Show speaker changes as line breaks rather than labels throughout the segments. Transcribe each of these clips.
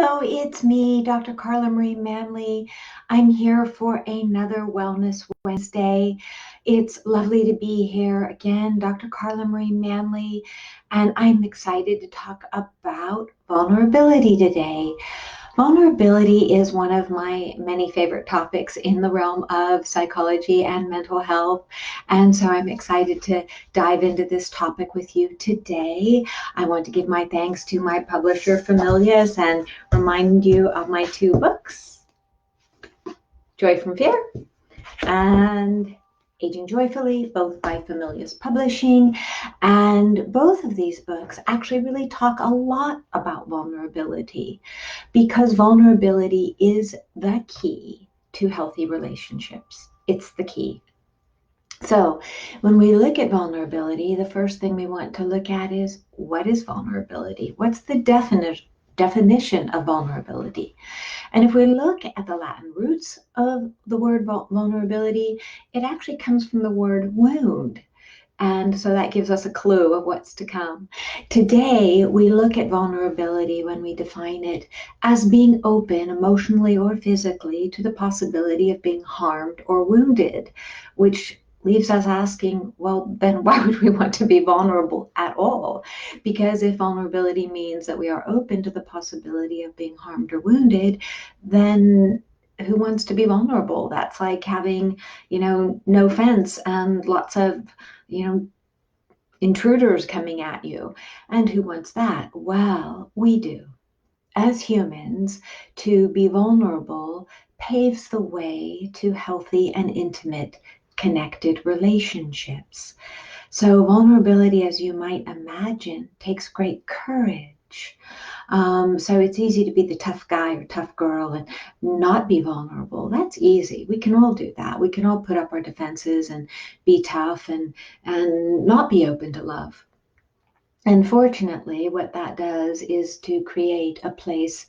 Hello, it's me, Dr. Carla Marie Manley. I'm here for another Wellness Wednesday. It's lovely to be here again, Dr. Carla Marie Manley, and I'm excited to talk about vulnerability today. Vulnerability is one of my many favorite topics in the realm of psychology and mental health. And so I'm excited to dive into this topic with you today. I want to give my thanks to my publisher, Familius, and remind you of my two books, Joy from Fear and Aging Joyfully, both by Familius Publishing. And both of these books actually really talk a lot about vulnerability because vulnerability is the key to healthy relationships. It's the key. So when we look at vulnerability, the first thing we want to look at is, what is vulnerability? What's the definition of vulnerability? And if we look at the Latin roots of the word vulnerability, it actually comes from the word wound. And so that gives us a clue of what's to come. Today, we look at vulnerability when we define it as being open emotionally or physically to the possibility of being harmed or wounded, which leaves us asking, well, then why would we want to be vulnerable at all? Because if vulnerability means that we are open to the possibility of being harmed or wounded, then who wants to be vulnerable? That's like having, no fence and lots of, intruders coming at you. And who wants that? Well, we do. As humans, to be vulnerable paves the way to healthy and intimate connected relationships. So vulnerability, as you might imagine, takes great courage. So it's easy to be the tough guy or tough girl and not be vulnerable. That's easy. We can all do that. We can all put up our defenses and be tough and not be open to love. Unfortunately, what that does is to create a place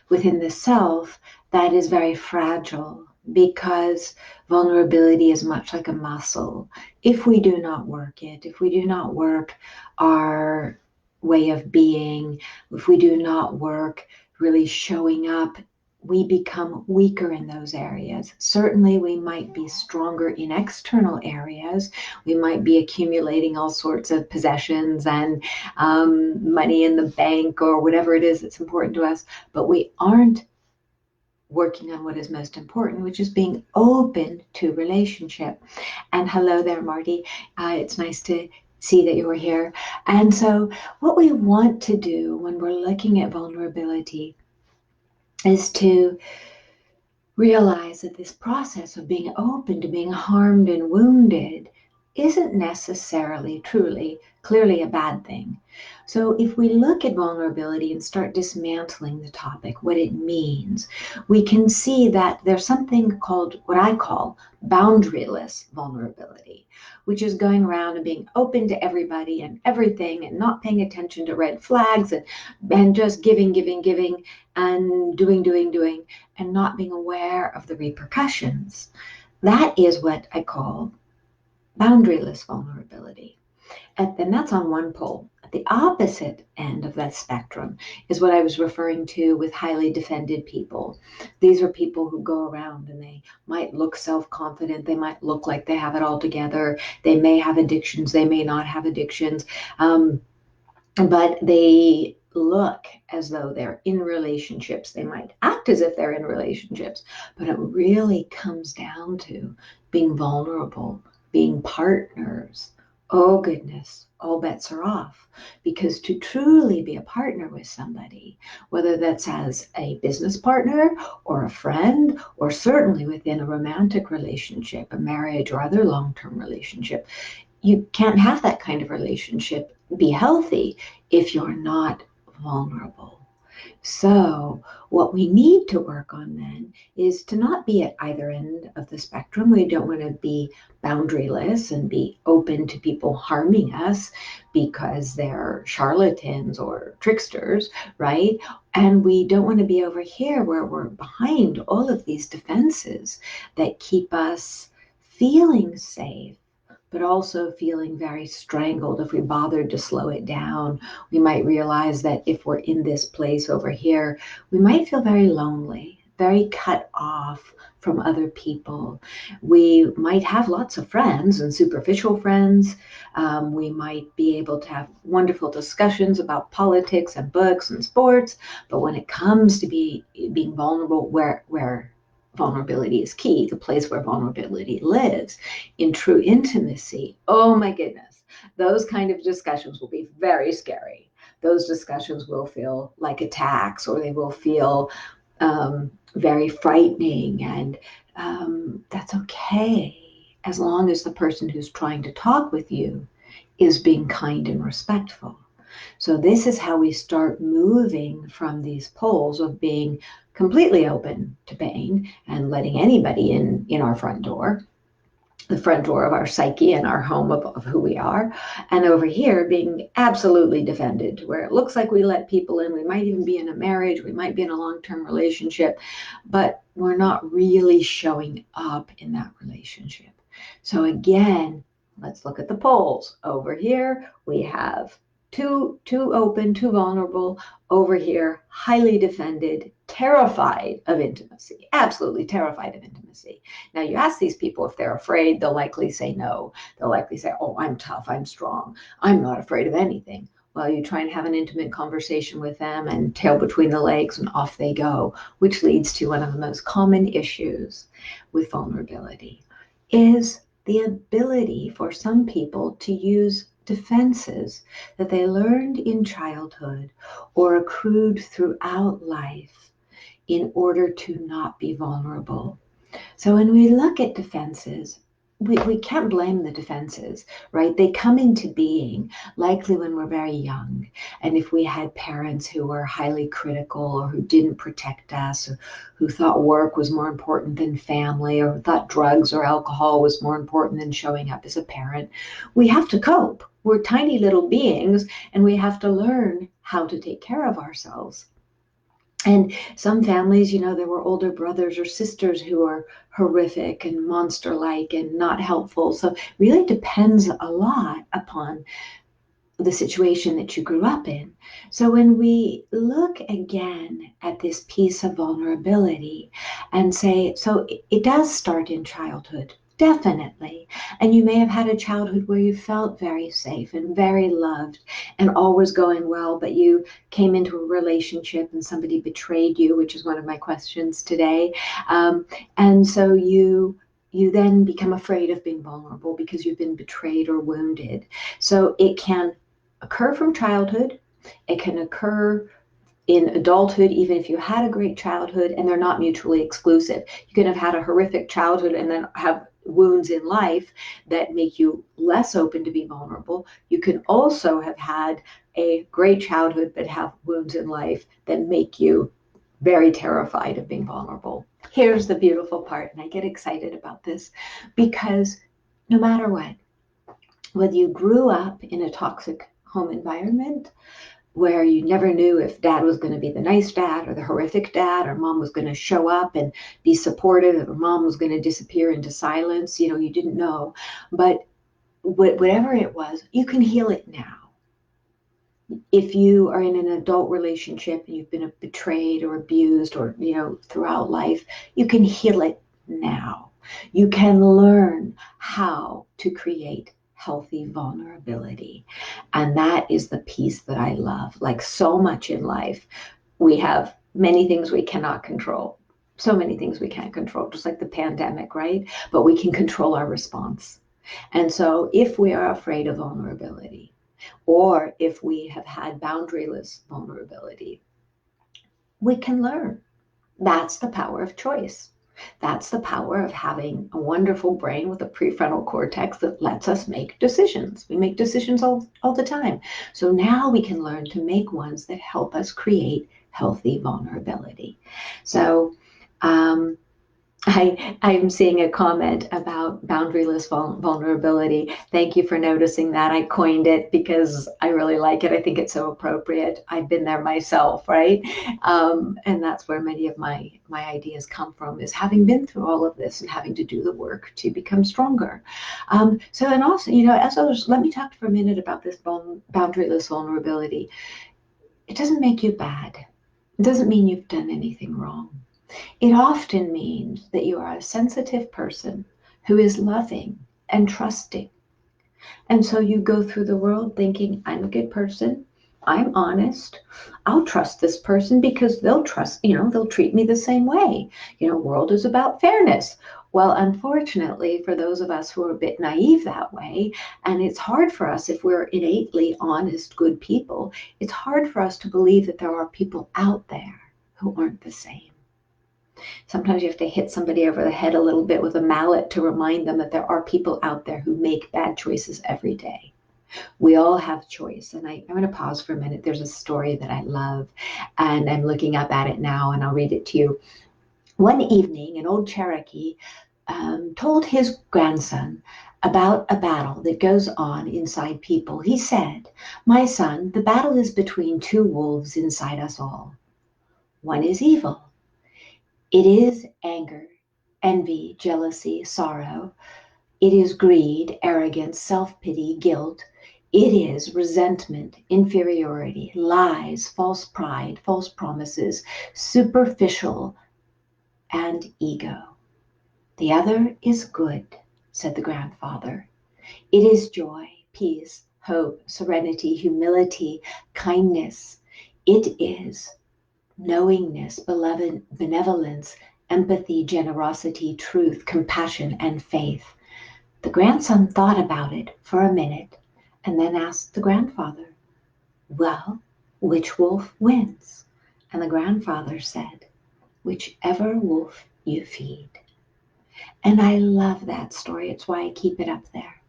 within the self that is very fragile, because vulnerability is much like a muscle. If we do not work it, if we do not work our way of being, if we do not work really showing up, we become weaker in those areas. Certainly, we might be stronger in external areas. We might be accumulating all sorts of possessions and money in the bank or whatever it is that's important to us, but we aren't working on what is most important, which is being open to relationship. And hello there, Marty. It's nice to see that you were here. And so what we want to do when we're looking at vulnerability is to realize that this process of being open to being harmed and wounded isn't necessarily, truly, clearly a bad thing. So if we look at vulnerability and start dismantling the topic, what it means, we can see that there's something called, what I call, boundaryless vulnerability, which is going around and being open to everybody and everything and not paying attention to red flags and just giving and doing and not being aware of the repercussions. That is what I call boundaryless vulnerability. And that's on one pole. At the opposite end of that spectrum is what I was referring to with highly defended people. These are people who go around and they might look self-confident. They might look like they have it all together. They may have addictions. They may not have addictions. But they look as though they're in relationships. They might act as if they're in relationships, but it really comes down to being vulnerable, being partners. Oh goodness, all bets are off. Because to truly be a partner with somebody, whether that's as a business partner or a friend, or certainly within a romantic relationship, a marriage or other long-term relationship, you can't have that kind of relationship be healthy if you're not vulnerable. So what we need to work on then is to not be at either end of the spectrum. We don't want to be boundaryless and be open to people harming us because they're charlatans or tricksters, right? And we don't want to be over here where we're behind all of these defenses that keep us feeling safe, but also feeling very strangled. If we bothered to slow it down, we might realize that if we're in this place over here, we might feel very lonely, very cut off from other people. We might have lots of friends and superficial friends. We might be able to have wonderful discussions about politics and books and sports, but when it comes to being vulnerable, where vulnerability is key, the place where vulnerability lives in true intimacy, oh my goodness, those kind of discussions will be very scary. Those discussions will feel like attacks, or they will feel very frightening, and that's okay as long as the person who's trying to talk with you is being kind and respectful. So this is how we start moving from these poles of being completely open to pain and letting anybody in our front door, the front door of our psyche and our home of who we are, and over here being absolutely defended, where it looks like we let people in. We might even be in a marriage, we might be in a long-term relationship, but we're not really showing up in that relationship. So again, let's look at the poles. Over here we have too open, too vulnerable. Over here, highly defended, terrified of intimacy, absolutely terrified of intimacy. Now, you ask these people if they're afraid, they'll likely say no. They'll likely say, oh, I'm tough, I'm strong, I'm not afraid of anything. Well, you try and have an intimate conversation with them, and tail between the legs, and off they go, which leads to one of the most common issues with vulnerability is the ability for some people to use defenses that they learned in childhood or accrued throughout life in order to not be vulnerable. So when we look at defenses, we can't blame the defenses, right? They come into being likely when we're very young. And if we had parents who were highly critical, or who didn't protect us, or who thought work was more important than family, or thought drugs or alcohol was more important than showing up as a parent, we have to cope. We're tiny little beings, and we have to learn how to take care of ourselves. And some families, there were older brothers or sisters who are horrific and monster-like and not helpful. So it really depends a lot upon the situation that you grew up in. So when we look again at this piece of vulnerability and say, so it does start in childhood, definitely. And you may have had a childhood where you felt very safe and very loved and all was going well, but you came into a relationship and somebody betrayed you, which is one of my questions today. And so you then become afraid of being vulnerable because you've been betrayed or wounded. So it can occur from childhood. It can occur in adulthood, even if you had a great childhood, and they're not mutually exclusive. You can have had a horrific childhood and then have wounds in life that make you less open to be vulnerable. You can also have had a great childhood but have wounds in life that make you very terrified of being vulnerable. Here's the beautiful part, and I get excited about this because no matter what, whether you grew up in a toxic home environment where you never knew if dad was going to be the nice dad or the horrific dad, or mom was going to show up and be supportive, or mom was going to disappear into silence, you didn't know. But whatever it was, you can heal it now. If you are in an adult relationship and you've been betrayed or abused or, throughout life, you can heal it now. You can learn how to create healthy vulnerability. And that is the piece that I love. Like so much in life, we have many things we cannot control. So many things we can't control, just like the pandemic, right? But we can control our response. And so if we are afraid of vulnerability, or if we have had boundaryless vulnerability, we can learn. That's the power of choice. That's the power of having a wonderful brain with a prefrontal cortex that lets us make decisions. We make decisions all the time. So now we can learn to make ones that help us create healthy vulnerability. So I'm seeing a comment about boundaryless vulnerability. Thank you for noticing that. I coined it because I really like it. I think it's so appropriate. I've been there myself, right? And that's where many of my ideas come from, is having been through all of this and having to do the work to become stronger. So, and also, let me talk for a minute about this boundaryless vulnerability. It doesn't make you bad. It doesn't mean you've done anything wrong. It often means that you are a sensitive person who is loving and trusting. And so you go through the world thinking, I'm a good person. I'm honest. I'll trust this person because they'll treat me the same way. World is about fairness. Well, unfortunately, for those of us who are a bit naive that way, and it's hard for us if we're innately honest, good people, it's hard for us to believe that there are people out there who aren't the same. Sometimes you have to hit somebody over the head a little bit with a mallet to remind them that there are people out there who make bad choices every day. We all have choice. And I'm going to pause for a minute. There's a story that I love, and I'm looking up at it now, and I'll read it to you. One evening, an old Cherokee told his grandson about a battle that goes on inside people. He said, "My son, the battle is between two wolves inside us all. One is evil. It is anger, envy, jealousy, sorrow. It is greed, arrogance, self-pity, guilt. It is resentment, inferiority, lies, false pride, false promises, superficial, and ego. The other is good," said the grandfather. "It is joy, peace, hope, serenity, humility, kindness. It is knowingness, benevolence, empathy, generosity, truth, compassion, and faith." The grandson thought about it for a minute and then asked the grandfather, "Well, which wolf wins?" And the grandfather said, "Whichever wolf you feed." And I love that story. It's why I keep it up there,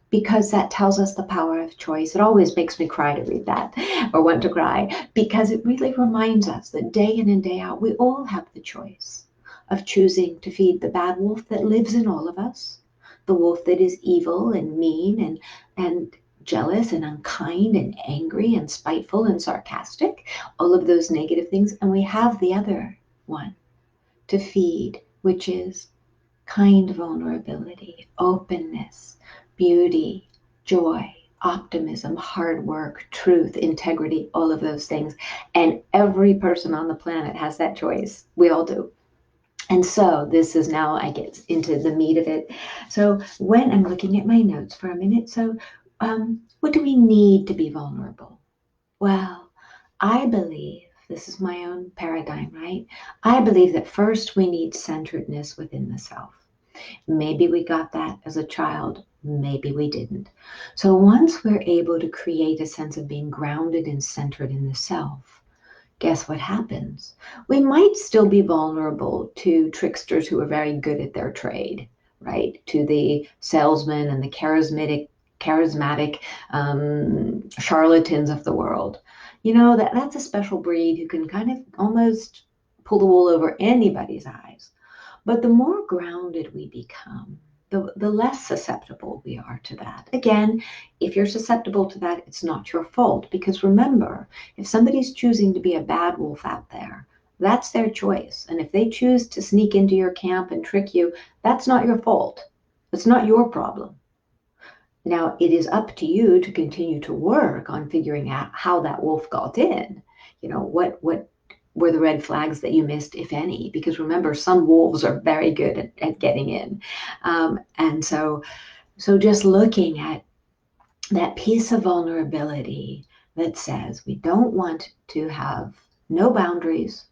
because that tells us the power of choice. It always makes me cry to read that, or want to cry, because it really reminds us that day in and day out, we all have the choice of choosing to feed the bad wolf that lives in all of us, the wolf that is evil and mean and jealous and unkind and angry and spiteful and sarcastic, all of those negative things. And we have the other one to feed, which is kind vulnerability, openness, beauty, joy, optimism, hard work, truth, integrity, all of those things. And every person on the planet has that choice. We all do. And so this is now I get into the meat of it. So when I'm looking at my notes for a minute, what do we need to be vulnerable? Well, I believe this is my own paradigm, right? I believe that first we need centeredness within the self. Maybe we got that as a child, maybe we didn't. So once we're able to create a sense of being grounded and centered in the self, guess what happens? We might still be vulnerable to tricksters who are very good at their trade, right? To the salesmen and the charismatic charlatans of the world. That's a special breed who can kind of almost pull the wool over anybody's eyes. But the more grounded we become, the less susceptible we are to that. Again, if you're susceptible to that, it's not your fault. Because remember, if somebody's choosing to be a bad wolf out there, that's their choice. And if they choose to sneak into your camp and trick you, that's not your fault. It's not your problem. Now, it is up to you to continue to work on figuring out how that wolf got in. What were the red flags that you missed, if any? Because remember, some wolves are very good at getting in. And so just looking at that piece of vulnerability that says we don't want to have no boundaries,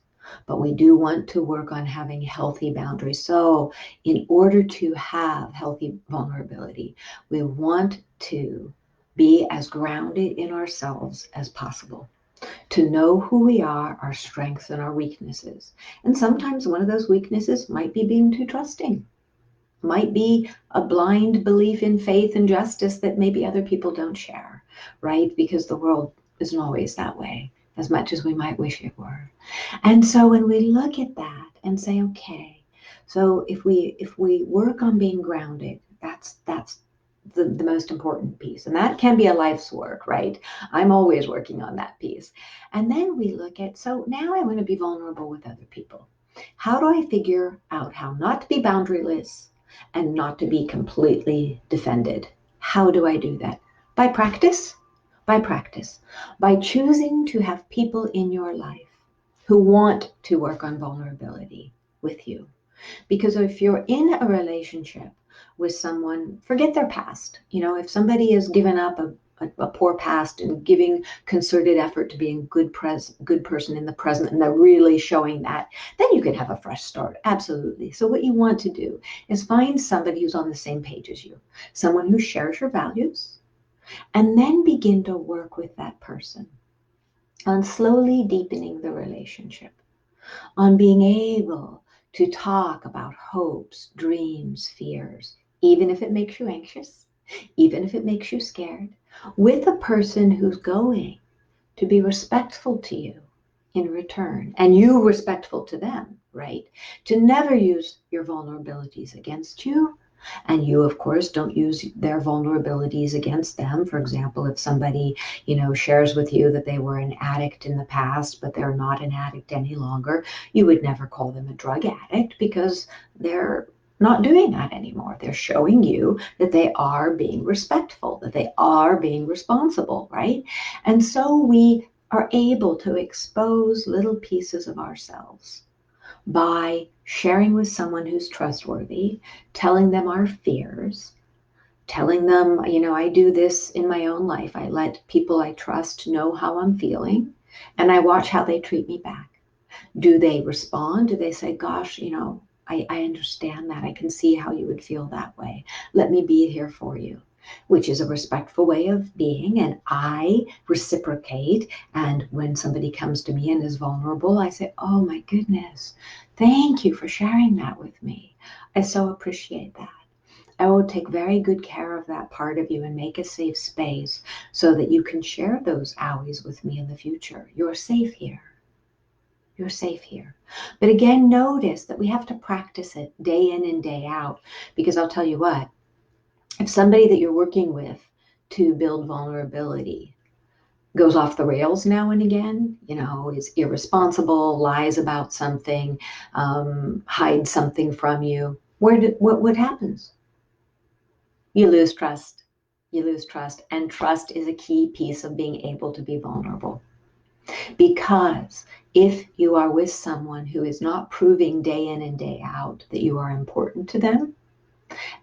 but we do want to work on having healthy boundaries. So in order to have healthy vulnerability, we want to be as grounded in ourselves as possible, to know who we are, our strengths and our weaknesses. And sometimes one of those weaknesses might be being too trusting, might be a blind belief in faith and justice that maybe other people don't share, right? Because the world isn't always that way, as much as we might wish it were. And so when we look at that and say, okay, So if we work on being grounded, that's the most important piece. And that can be a life's work, right? I'm always working on that piece. And then we look at, so now I want to be vulnerable with other people. How do I figure out how not to be boundaryless and not to be completely defended? How do I do that? By practice, by practice, by choosing to have people in your life who want to work on vulnerability with you. Because if you're in a relationship with someone, forget their past. If somebody has given up a poor past and giving concerted effort to being good person in the present, and they're really showing that, then you can have a fresh start. Absolutely. So what you want to do is find somebody who's on the same page as you, someone who shares your values, and then begin to work with that person on slowly deepening the relationship, on being able to talk about hopes, dreams, fears, even if it makes you anxious, even if it makes you scared, with a person who's going to be respectful to you in return, and you respectful to them, right? To never use your vulnerabilities against you. And you, of course, don't use their vulnerabilities against them. For example, if somebody, shares with you that they were an addict in the past, but they're not an addict any longer, you would never call them a drug addict because they're not doing that anymore. They're showing you that they are being respectful, that they are being responsible, right? And so we are able to expose little pieces of ourselves by sharing with someone who's trustworthy, telling them our fears, telling them, I do this in my own life. I let people I trust know how I'm feeling, and I watch how they treat me back. Do they respond? Do they say, gosh, I understand that. I can see how you would feel that way. Let me be here for you, which is a respectful way of being. And I reciprocate. And when somebody comes to me and is vulnerable, I say, oh my goodness, thank you for sharing that with me. I so appreciate that. I will take very good care of that part of you and make a safe space so that you can share those owies with me in the future. You're safe here. You're safe here. But again, notice that we have to practice it day in and day out, because I'll tell you what, if somebody that you're working with to build vulnerability goes off the rails now and again, is irresponsible, lies about something, hides something from you, what happens? You lose trust. You lose trust. And trust is a key piece of being able to be vulnerable. Because if you are with someone who is not proving day in and day out that you are important to them,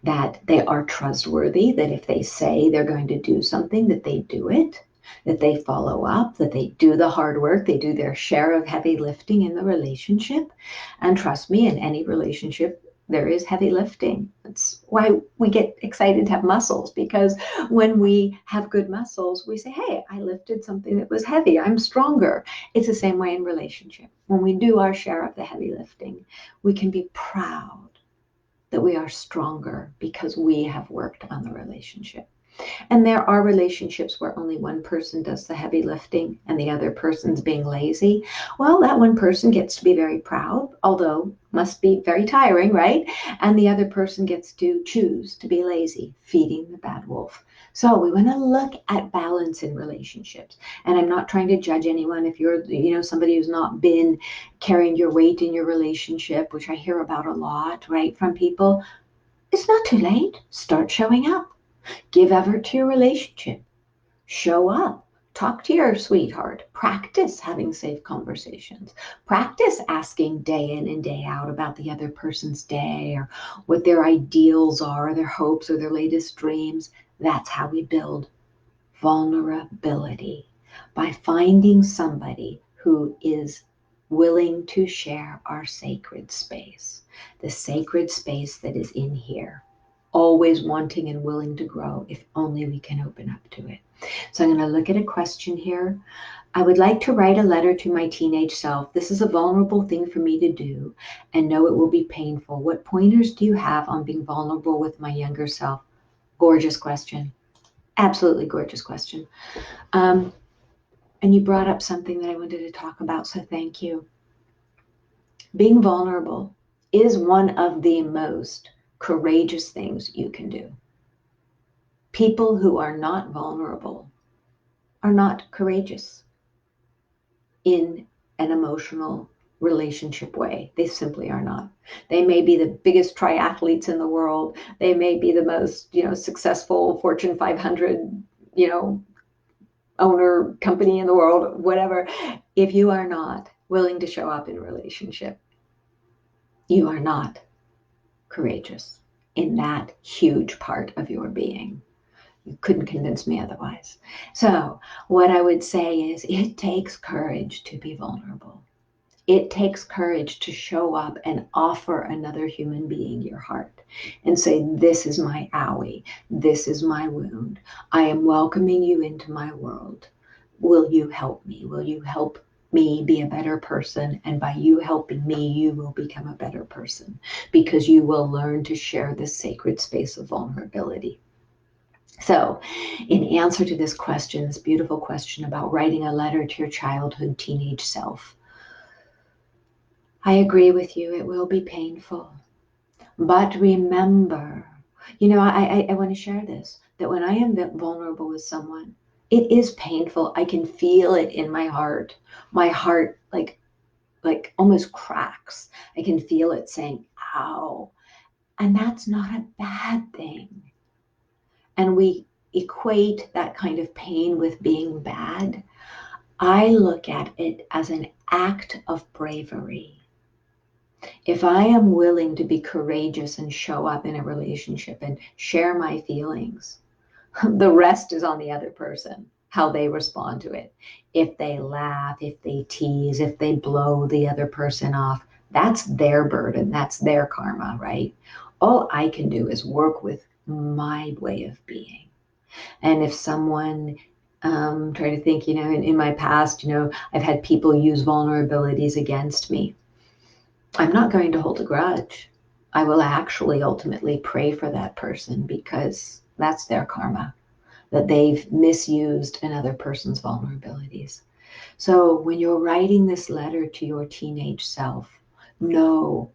that they are trustworthy, that if they say they're going to do something, that they do it, that they follow up, that they do the hard work, they do their share of heavy lifting in the relationship. And trust me, in any relationship, there is heavy lifting. That's why we get excited to have muscles, because when we have good muscles, we say, hey, I lifted something that was heavy. I'm stronger. It's the same way in relationship. When we do our share of the heavy lifting, we can be proud that we are stronger because we have worked on the relationship. And there are relationships where only one person does the heavy lifting and the other person's being lazy. Well, that one person gets to be very proud, although must be very tiring, right? And the other person gets to choose to be lazy, feeding the bad wolf. So we want to look at balance in relationships. And I'm not trying to judge anyone. If you're, somebody who's not been carrying your weight in your relationship, which I hear about a lot, right, from people, it's not too late. Start showing up. Give effort to your relationship. Show up. Talk to your sweetheart. Practice having safe conversations. Practice asking day in and day out about the other person's day, or what their ideals are, their hopes, or their latest dreams. That's how we build vulnerability, by finding somebody who is willing to share our sacred space, the sacred space that is in here, always wanting and willing to grow if only we can open up to it. So I'm going to look at a question here. I would like to write a letter to my teenage self. This is a vulnerable thing for me to do and know it will be painful. What pointers do you have on being vulnerable with my younger self? Gorgeous question. Absolutely gorgeous question. And you brought up something that I wanted to talk about, so thank you. Being vulnerable is one of the most courageous things you can do. People who are not vulnerable are not courageous in an emotional relationship way. They simply are not. They may be the biggest triathletes in the world. They may be the most, successful Fortune 500, owner company in the world, whatever. If you are not willing to show up in a relationship, you are not courageous in that huge part of your being. You couldn't convince me otherwise. So what I would say is it takes courage to be vulnerable. It takes courage to show up and offer another human being your heart and say, this is my owie. This is my wound. I am welcoming you into my world. Will you help me? Will you help me be a better person? And by you helping me, you will become a better person because you will learn to share this sacred space of vulnerability. So, in answer to this question, this beautiful question about writing a letter to your childhood teenage self, I agree with you. It will be painful. But remember, I want to share this, that when I am vulnerable with someone, it is painful. I can feel it in my heart. My heart like almost cracks. I can feel it saying, ow. And that's not a bad thing. And we equate that kind of pain with being bad. I look at it as an act of bravery. If I am willing to be courageous and show up in a relationship and share my feelings, the rest is on the other person, how they respond to it. If they laugh, if they tease, if they blow the other person off, that's their burden, that's their karma, right? All I can do is work with my way of being. And if someone, try to think, in my past, I've had people use vulnerabilities against me. I'm not going to hold a grudge. I will actually ultimately pray for that person because that's their karma, that they've misused another person's vulnerabilities. So when you're writing this letter to your teenage self, know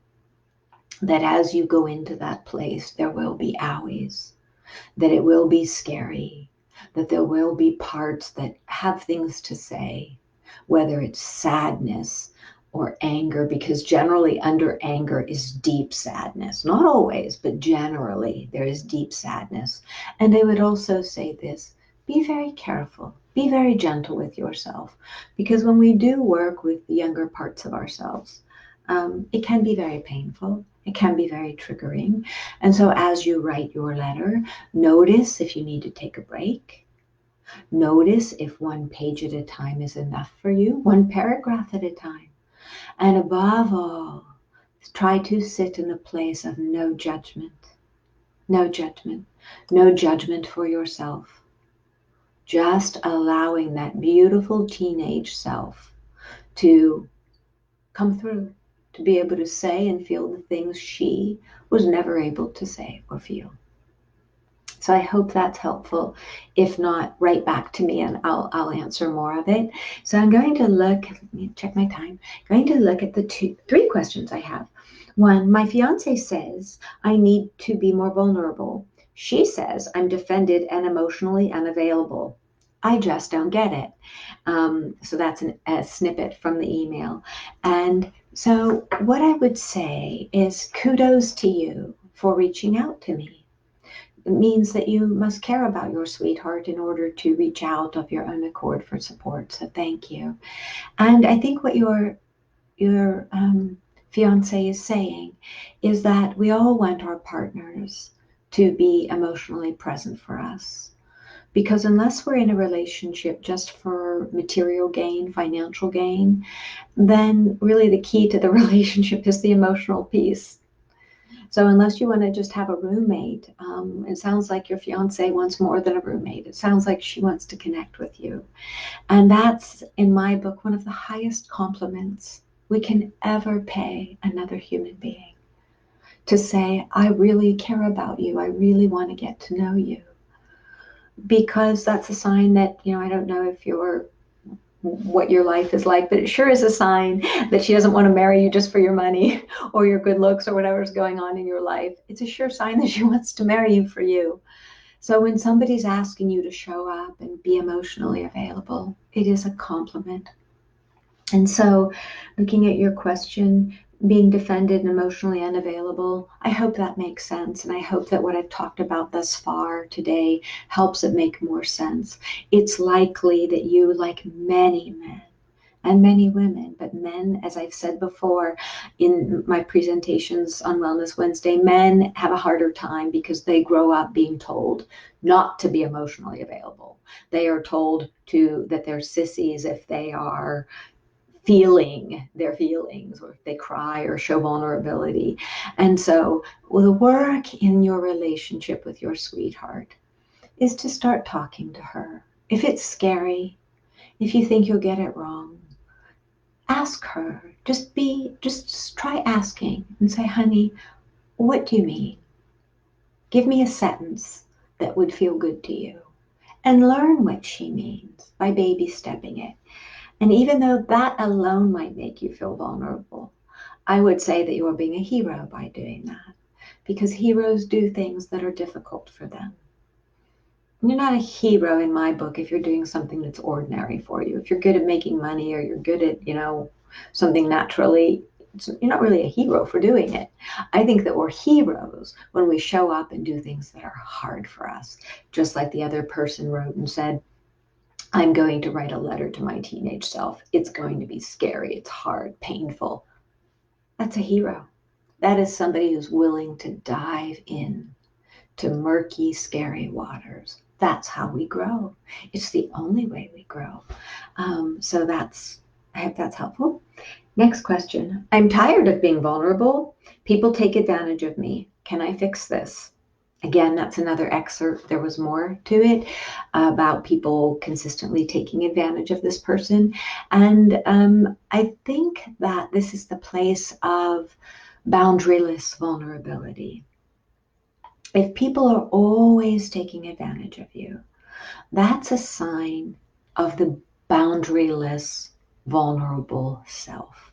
that as you go into that place, there will be owies, that it will be scary, that there will be parts that have things to say, whether it's sadness or anger, because generally under anger is deep sadness. Not always, but generally there is deep sadness. And I would also say this, be very careful, be very gentle with yourself, because when we do work with the younger parts of ourselves, it can be very painful. It can be very triggering. And so as you write your letter, notice if you need to take a break. Notice if one page at a time is enough for you, one paragraph at a time. And above all, try to sit in a place of no judgment. No judgment. No judgment for yourself. Just allowing that beautiful teenage self to come through, to be able to say and feel the things she was never able to say or feel. So I hope that's helpful. If not, write back to me and I'll answer more of it. So I'm going to look, let me check my time, going to look at the three questions I have. One, my fiance says I need to be more vulnerable. She says I'm defended and emotionally unavailable. I just don't get it. So that's a snippet from the email. And so what I would say is kudos to you for reaching out to me. It means that you must care about your sweetheart in order to reach out of your own accord for support. So thank you. And I think what your fiance is saying is that we all want our partners to be emotionally present for us. Because unless we're in a relationship just for material gain, financial gain, then really the key to the relationship is the emotional piece. So unless you want to just have a roommate, it sounds like your fiance wants more than a roommate. It sounds like she wants to connect with you. And that's, in my book, one of the highest compliments we can ever pay another human being. To say, I really care about you. I really want to get to know you. Because that's a sign that, I don't know if you're what your life is like, but it sure is a sign that she doesn't want to marry you just for your money or your good looks or whatever's going on in your life. It's a sure sign that she wants to marry you for you. So when somebody's asking you to show up and be emotionally available, it is a compliment. And so, looking at your question, being defended and emotionally unavailable, I hope that makes sense. And I hope that what I've talked about thus far today helps it make more sense. It's likely that you, like many men, and many women, but men, as I've said before in my presentations on Wellness Wednesday, men have a harder time because they grow up being told not to be emotionally available. They are told that they're sissies if they are feeling their feelings or if they cry or show vulnerability. And so the work in your relationship with your sweetheart is to start talking to her. If it's scary, if you think you'll get it wrong, ask her. Just try asking and say, honey, what do you mean? Give me a sentence that would feel good to you. And learn what she means by baby stepping it. And even though that alone might make you feel vulnerable, I would say that you are being a hero by doing that, because heroes do things that are difficult for them. You're not a hero in my book if you're doing something that's ordinary for you. If you're good at making money or you're good at, something naturally, you're not really a hero for doing it. I think that we're heroes when we show up and do things that are hard for us. Just like the other person wrote and said, I'm going to write a letter to my teenage self. It's going to be scary. It's hard, painful. That's a hero. That is somebody who's willing to dive in to murky, scary waters. That's how we grow. It's the only way we grow. I hope that's helpful. Next question. I'm tired of being vulnerable. People take advantage of me. Can I fix this? Again, that's another excerpt. There was more to it about people consistently taking advantage of this person. And I think that this is the place of boundaryless vulnerability. If people are always taking advantage of you, that's a sign of the boundaryless, vulnerable self.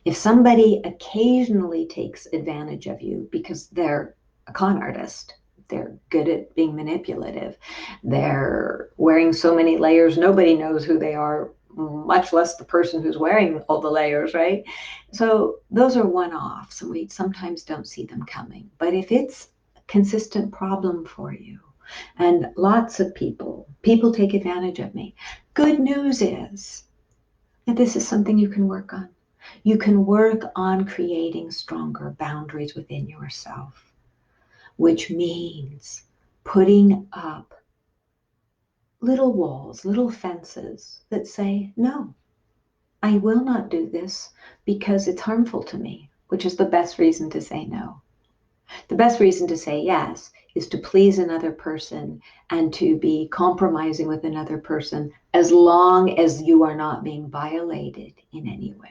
If somebody occasionally takes advantage of you because they're a con artist, they're good at being manipulative, they're wearing so many layers, nobody knows who they are, much less the person who's wearing all the layers, right? So those are one-offs, and we sometimes don't see them coming. But if it's a consistent problem for you, and lots of people take advantage of me, good news is that this is something you can work on. You can work on creating stronger boundaries within yourself, which means putting up little walls, little fences that say, no, I will not do this because it's harmful to me, which is the best reason to say no. The best reason to say yes is to please another person and to be compromising with another person as long as you are not being violated in any way.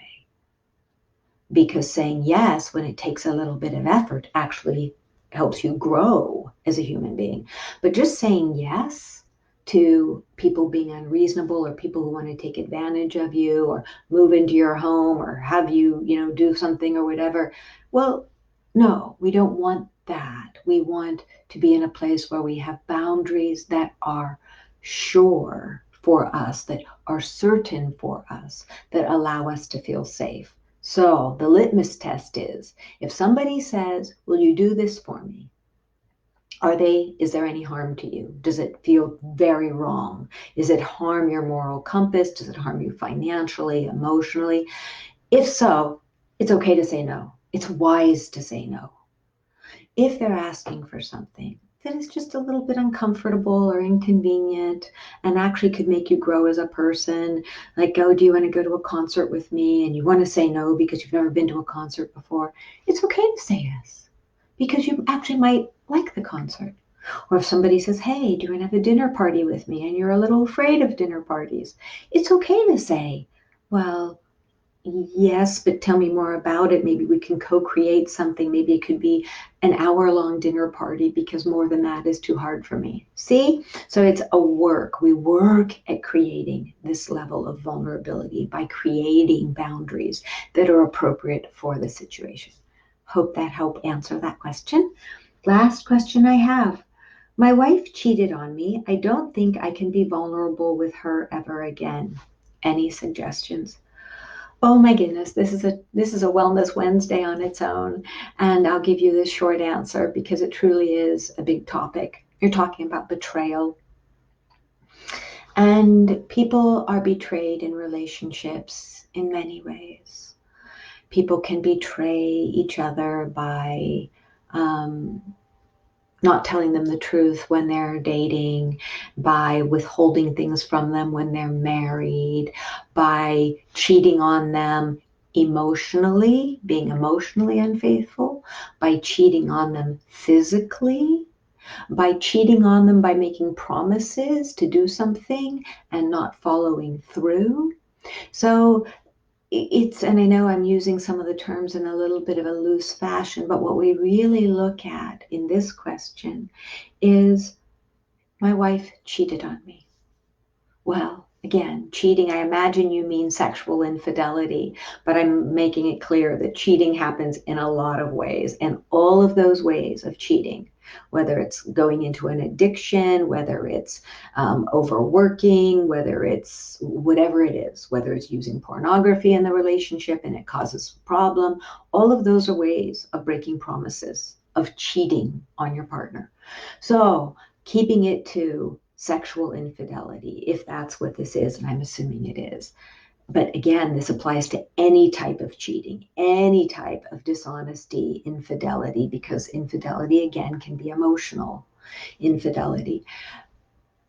Because saying yes when it takes a little bit of effort actually helps you grow as a human being. But just saying yes to people being unreasonable or people who want to take advantage of you or move into your home or have you, do something or whatever. Well, no, we don't want that. We want to be in a place where we have boundaries that are sure for us, that are certain for us, that allow us to feel safe. So the litmus test is, if somebody says, will you do this for me? Is there any harm to you? Does it feel very wrong? Does it harm your moral compass? Does it harm you financially, emotionally? If so, it's okay to say no. It's wise to say no. If they're asking for something that is just a little bit uncomfortable or inconvenient and actually could make you grow as a person, like, oh, do you want to go to a concert with me? And you want to say no because you've never been to a concert before. It's okay to say yes because you actually might like the concert. Or if somebody says, hey, do you want to have a dinner party with me? And you're a little afraid of dinner parties. It's okay to say, well, Yes, but tell me more about it. Maybe we can co-create something. Maybe it could be an hour-long dinner party because more than that is too hard for me. See? So it's a work. We work at creating this level of vulnerability by creating boundaries that are appropriate for the situation. Hope that helped answer that question. Last question I have. My wife cheated on me. I don't think I can be vulnerable with her ever again. Any suggestions? Oh my goodness, this is a Wellness Wednesday on its own, and I'll give you this short answer because it truly is a big topic. You're talking about betrayal, and people are betrayed in relationships in many ways. People can betray each other by um, not telling them the truth when they're dating, by withholding things from them when they're married, by cheating on them emotionally, being emotionally unfaithful, by cheating on them physically, by cheating on them by making promises to do something and not following through. So it's, and I know I'm using some of the terms in a little bit of a loose fashion, but what we really look at in this question is my wife cheated on me. Well, again, cheating, I imagine you mean sexual infidelity, but I'm making it clear that cheating happens in a lot of ways. And all of those ways of cheating, whether it's going into an addiction, whether it's overworking, whether it's whatever it is, whether it's using pornography in the relationship and it causes a problem, all of those are ways of breaking promises, of cheating on your partner. So, keeping it to sexual infidelity, if that's what this is, and I'm assuming it is. But again, this applies to any type of cheating, any type of dishonesty, infidelity, because infidelity, again, can be emotional infidelity.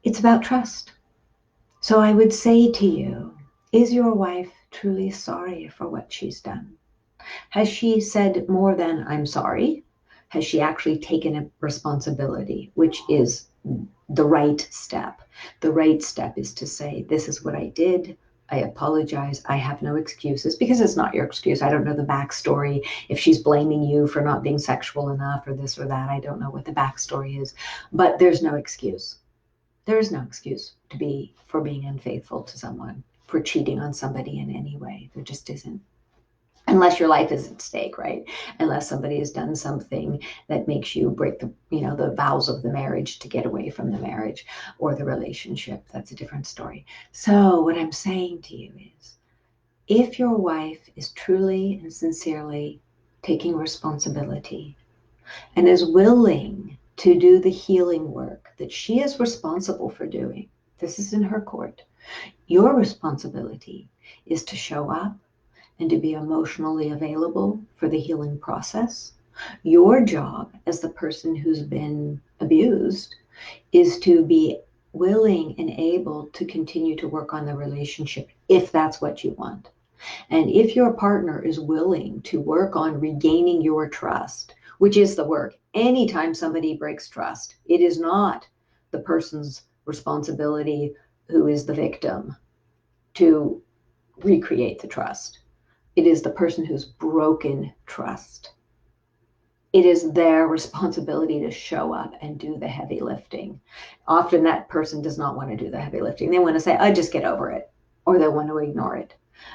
It's about trust. So I would say to you, is your wife truly sorry for what she's done? Has she said more than I'm sorry? Has she actually taken a responsibility, which is the right step? The right step is to say, this is what I did. I apologize. I have no excuses because it's not your excuse. I don't know the backstory. If she's blaming you for not being sexual enough or this or that, I don't know what the backstory is, but there's no excuse. There is no excuse for being unfaithful to someone, for cheating on somebody in any way. There just isn't, unless your life is at stake, right? Unless somebody has done something that makes you break the vows of the marriage to get away from the marriage or the relationship. That's a different story. So what I'm saying to you is, if your wife is truly and sincerely taking responsibility and is willing to do the healing work that she is responsible for doing, this is in her court. Your responsibility is to show up and to be emotionally available for the healing process. Your job as the person who's been abused is to be willing and able to continue to work on the relationship if that's what you want. And if your partner is willing to work on regaining your trust, which is the work, anytime somebody breaks trust, it is not the person's responsibility who is the victim to recreate the trust. It is the person who's broken trust. It is their responsibility to show up and do the heavy lifting. Often that person does not want to do the heavy lifting. They want to say, "I just get over it," or they want to ignore it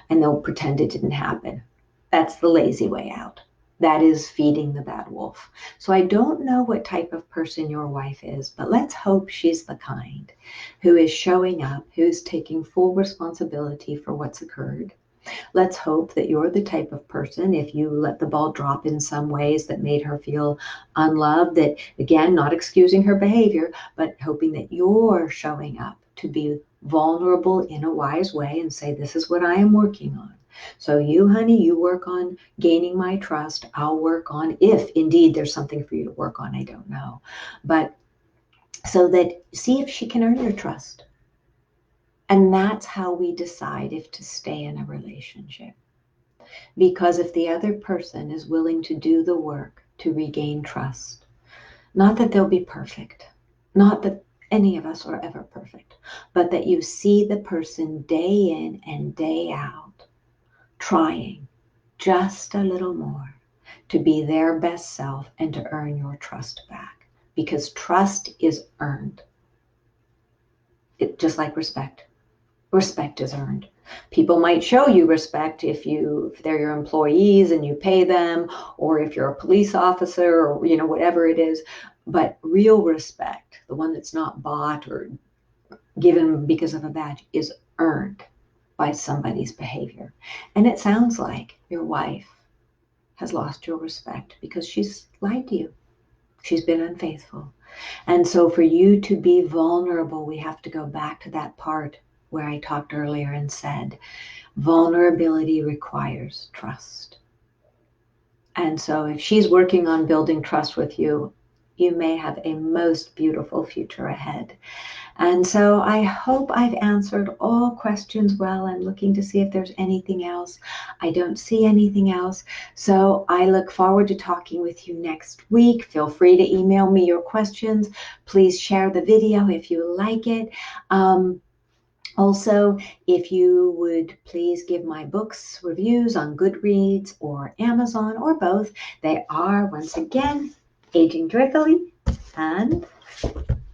and they'll pretend it didn't happen. That's the lazy way out. That is feeding the bad wolf. So I don't know what type of person your wife is, but let's hope she's the kind who is showing up, who's taking full responsibility for what's occurred. Let's hope that you're the type of person, if you let the ball drop in some ways that made her feel unloved, that again, not excusing her behavior, but hoping that you're showing up to be vulnerable in a wise way and say, this is what I am working on. So you, honey, you work on gaining my trust. I'll work on, if indeed there's something for you to work on, I don't know. But so that, see if she can earn your trust. And that's how we decide if to stay in a relationship. Because if the other person is willing to do the work to regain trust, not that they'll be perfect, not that any of us are ever perfect, but that you see the person day in and day out trying just a little more to be their best self and to earn your trust back. Because trust is earned. Just like respect. Respect is earned. People might show you respect if they're your employees and you pay them, or if you're a police officer, or whatever it is. But real respect, the one that's not bought or given because of a badge, is earned by somebody's behavior. And it sounds like your wife has lost your respect because she's lied to you. She's been unfaithful. And so for you to be vulnerable, we have to go back to that part where I talked earlier and said, vulnerability requires trust. And so if she's working on building trust with you, you may have a most beautiful future ahead. And so I hope I've answered all questions well. I'm looking to see if there's anything else. I don't see anything else. So I look forward to talking with you next week. Feel free to email me your questions. Please share the video if you like it. Also, if you would please give my books reviews on Goodreads or Amazon or both. They are, once again, Aging Joyfully and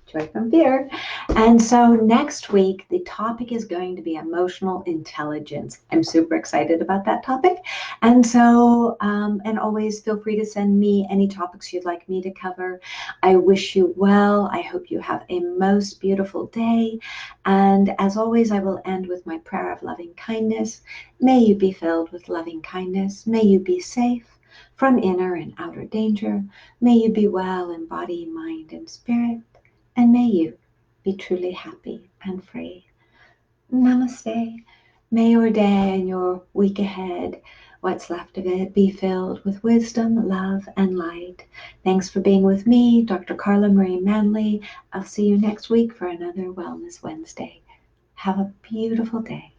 Joy from Fear. And so next week, the topic is going to be emotional intelligence. I'm super excited about that topic. And so, and always feel free to send me any topics you'd like me to cover. I wish you well. I hope you have a most beautiful day. And as always, I will end with my prayer of loving kindness. May you be filled with loving kindness. May you be safe from inner and outer danger. May you be well in body, mind, and spirit. And may you be truly happy and free. Namaste. May your day and your week ahead, what's left of it, be filled with wisdom, love, and light. Thanks for being with me, Dr. Carla Marie Manley. I'll see you next week for another Wellness Wednesday. Have a beautiful day.